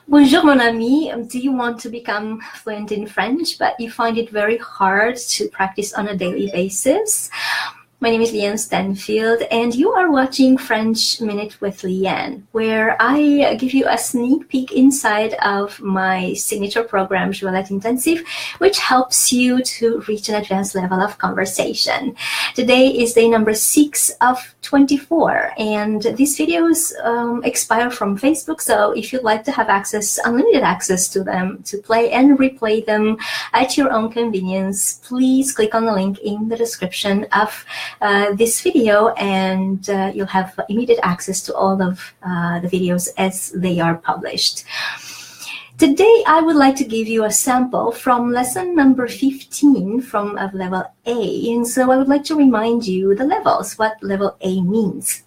Bonjour, mon ami. Do you want to become fluent in French, but you find it very hard to practice on a daily basis? My name is Llyane Stanfield, and you are watching French Minute with Llyane, where I give you a sneak peek inside of my signature program, J'Ouellette Intensif, which helps you to reach an advanced level of conversation. Today is day number 6 of 24, and these videos expire from Facebook, so if you'd like to have unlimited access to them, to play and replay them at your own convenience, please click on the link in the description of this video, and you'll have immediate access to all of the videos as they are published. Today, I would like to give you a sample from lesson number 15 from level A. And so I would like to remind you the levels, what level A means.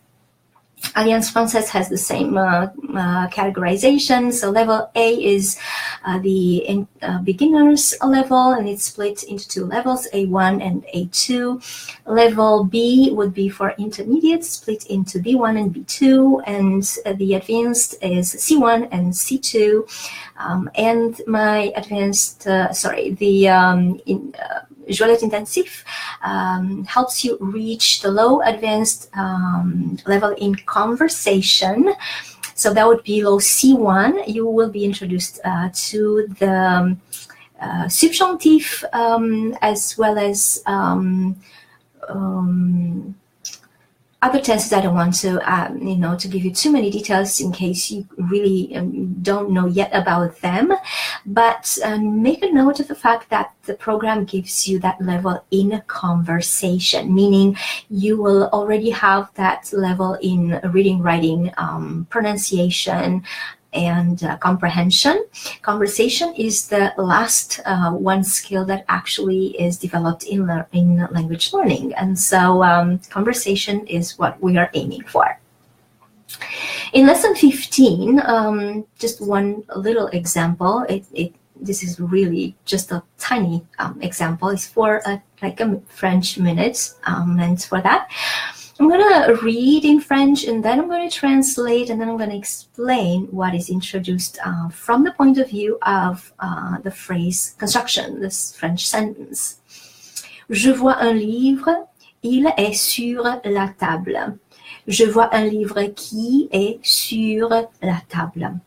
Alliance Française has the same categorization. So level A is the beginner's level, and it's split into 2 levels, A1 and A2. Level B would be for intermediate, split into B1 and B2, and the advanced is C1 and C2. And my advanced, J'Ouellette Intensif helps you reach the low advanced level in conversation. So that would be low C1. You will be introduced to the subjunctif as well as other tenses. I don't want to, to give you too many details in case you really don't know yet about them. But make a note of the fact that the program gives you that level in conversation, meaning you will already have that level in reading, writing, pronunciation, and comprehension. Conversation is the last one skill that actually is developed in language learning. And so conversation is what we are aiming for. In lesson 15, just one little example. This is really just a tiny example. It's for like a French minute meant for that. I'm going to read in French, and then I'm going to translate, and then I'm going to explain what is introduced from the point of view of the phrase construction, this French sentence. Je vois un livre, il est sur la table. Je vois un livre qui est sur la table.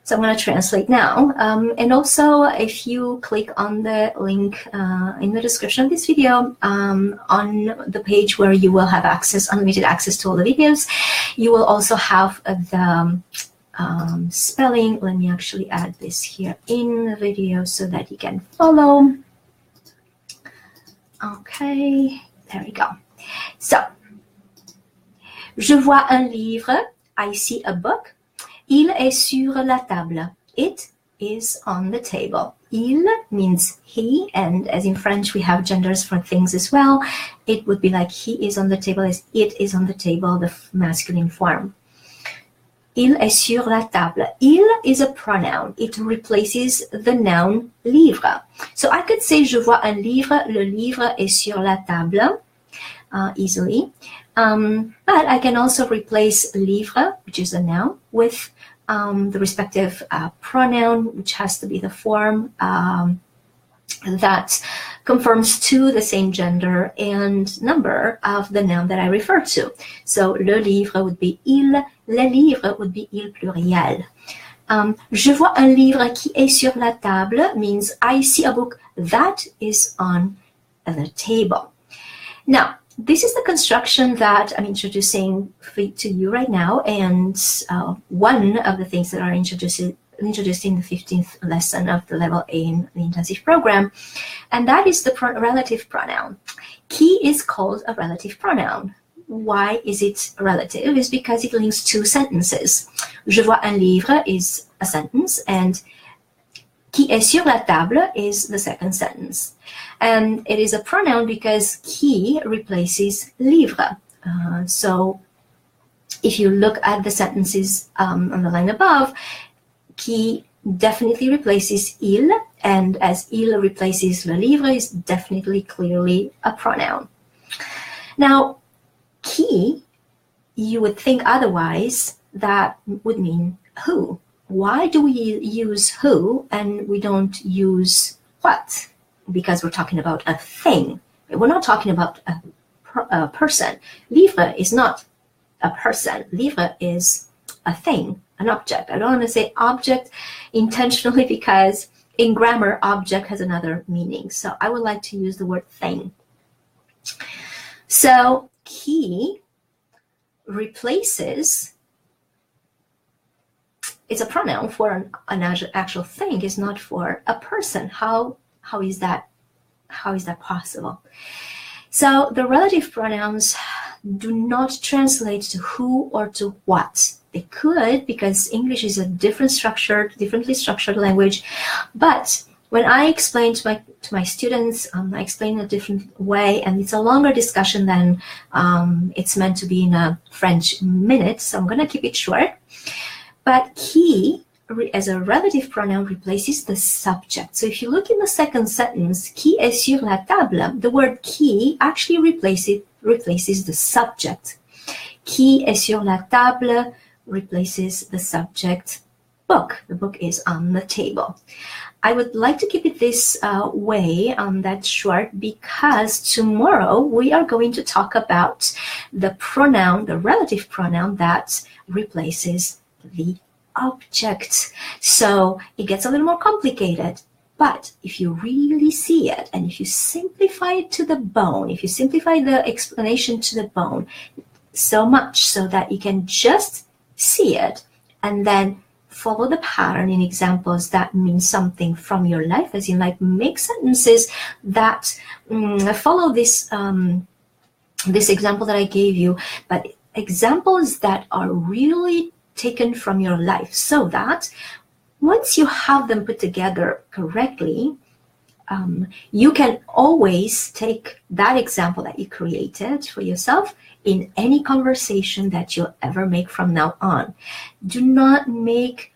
So I'm going to translate now. And also, if you click on the link in the description of this video, on the page where you will have unlimited access to all the videos, you will also have the spelling. Let me actually add this here in the video so that you can follow. Okay, there we go. So, je vois un livre. I see a book. Il est sur la table. It is on the table. Il means he, and as in French we have genders for things as well. It would be like he is on the table as it is on the table, the masculine form. Il est sur la table. Il is a pronoun. It replaces the noun livre. So I could say je vois un livre. Le livre est sur la table easily. But I can also replace livre, which is a noun, with the respective pronoun, which has to be the form that conforms to the same gender and number of the noun that I refer to. So le livre would be il, les livres would be il pluriel. Je vois un livre qui est sur la table means I see a book that is on the table. Now, this is the construction that I'm introducing to you right now, and one of the things that are introduced in the 15th lesson of the level A in the intensive program, and that is the relative pronoun. Qui is called a relative pronoun. Why is it relative? It's because it links 2 sentences. Je vois un livre is a sentence, and qui est sur la table is the second sentence. And it is a pronoun because qui replaces livre. So if you look at the sentences on the line above, qui definitely replaces il, and as il replaces le livre is definitely clearly a pronoun. Now, qui, you would think otherwise, that would mean who, why do we use who and we don't use what? Because we're talking about a thing. We're not talking about a person. Livre is not a person. Livre is a thing, an object. I don't want to say object intentionally because in grammar, object has another meaning. So I would like to use the word thing. So qui replaces, it's a pronoun for an actual thing. It's not for a person. How is that possible? So the relative pronouns do not translate to who or to what. They could, because English is a differently structured language. But when I explain to my students, I explain in a different way, and it's a longer discussion than it's meant to be in a French minute. So I'm going to keep it short. But qui, as a relative pronoun, replaces the subject. So if you look in the second sentence, qui est sur la table, the word qui actually replaces the subject. Qui est sur la table replaces the subject book. The book is on the table. I would like to keep it this way, that short, because tomorrow we are going to talk about the pronoun, the relative pronoun that replaces the object. So it gets a little more complicated. But if you really see it, and if you simplify it to the bone, if you simplify the explanation to the bone so much so that you can just see it and then follow the pattern in examples that mean something from your life, as in like make sentences that follow this this example that I gave you, but examples that are really taken from your life, so that once you have them put together correctly, you can always take that example that you created for yourself in any conversation that you'll ever make from now on. Do not make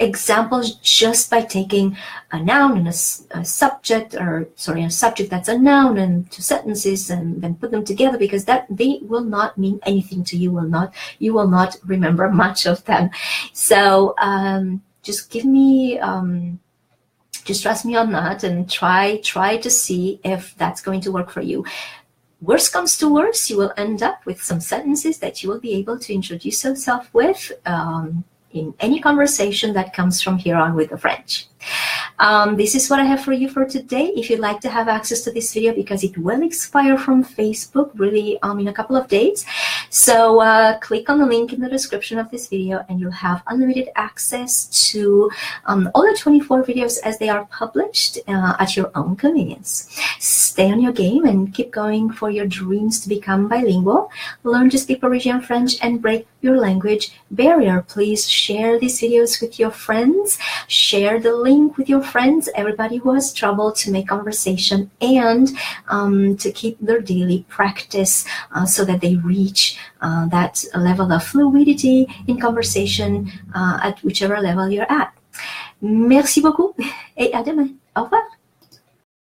examples just by taking a noun and a subject, or sorry, a subject that's a noun and two sentences, and then put them together, because that they will not mean anything to you. You will not remember much of them. So just give me just trust me on that, and try to see if that's going to work for you. Worst comes to worst, you will end up with some sentences that you will be able to introduce yourself with in any conversation that comes from here on with the French. This is what I have for you for today. If you'd like to have access to this video, because it will expire from Facebook really in a couple of days, so click on the link in the description of this video and you'll have unlimited access to all the 24 videos as they are published at your own convenience. Stay on your game and keep going for your dreams to become bilingual. Learn to speak Parisian French and break your language barrier. Please share these videos with your friends. Share the link with your friends, everybody who has trouble, to make conversation and to keep their daily practice so that they reach that level of fluidity in conversation at whichever level you're at. Merci beaucoup et à demain. Au revoir.